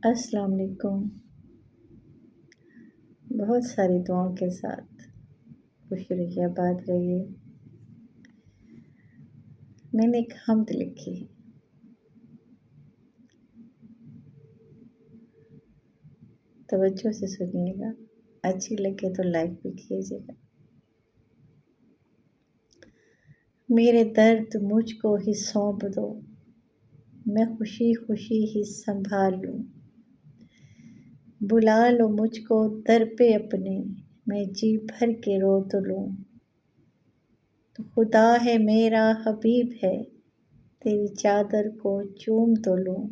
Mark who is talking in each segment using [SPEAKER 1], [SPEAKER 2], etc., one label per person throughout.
[SPEAKER 1] السلام علیکم۔ بہت ساری دعاؤں کے ساتھ خوش رہیے، آباد رہیے۔ میں نے ایک حمد لکھی ہے، توجہ سے سنیے گا، اچھی لگے تو لائک بھی کیجیے گا۔ میرے درد مجھ کو ہی سونپ دو، میں خوشی خوشی ہی سنبھال لوں۔ بلا لو مجھ کو در پہ اپنے، میں جی بھر کے رو تو لوں۔ تو خدا ہے میرا حبیب ہے، تیری چادر کو چوم تو لوں۔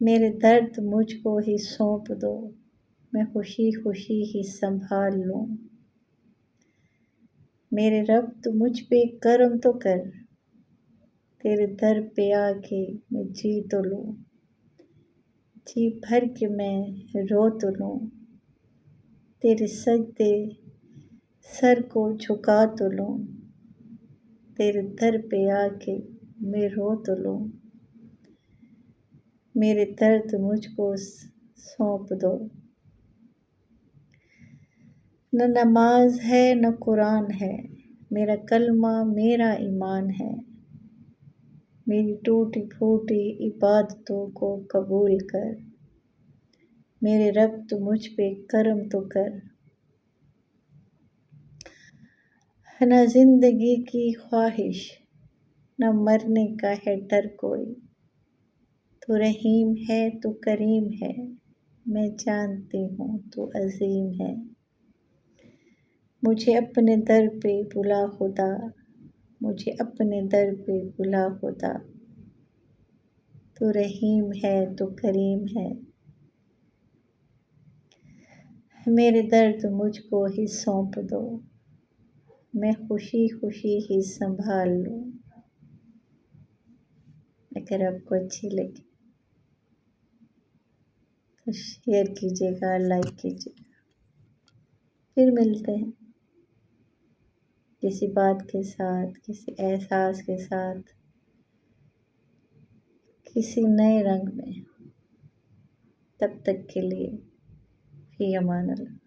[SPEAKER 1] میرے درد مجھ کو ہی سونپ دو، میں خوشی خوشی ہی سنبھال لوں۔ میرے رب تو مجھ پہ کرم تو کر، تیرے در پہ آ کے میں جی تو لوں۔ جی بھر کے میں رو تو لوں، تیرے سجدے سر کو جھکا تو لوں۔ تیرے در پہ آ کے میں رو تو لوں۔ میرے درد مجھ کو سونپ دو۔ نہ نماز ہے نہ قرآن ہے، میرا کلمہ میرا ایمان ہے۔ میری ٹوٹی پھوٹی عبادتوں کو قبول کر، میرے رب تو مجھ پہ کرم تو کر۔ نہ زندگی کی خواہش نہ مرنے کا ہے ڈر کوئی، تو رحیم ہے تو کریم ہے، میں جانتی ہوں تو عظیم ہے۔ مجھے اپنے در پہ بلا خدا، مجھے اپنے در پہ بلا خدا، تو رحیم ہے تو کریم ہے۔ میرے درد مجھ کو ہی سونپ دو، میں خوشی خوشی ہی سنبھال لوں۔ اگر آپ کو اچھی لگی تو شیئر کیجیے گا، لائک کیجیے گا۔ پھر ملتے ہیں کسی بات کے ساتھ، کسی احساس کے ساتھ، کسی نئے رنگ میں۔ تب تک کے لیے فی امان اللہ۔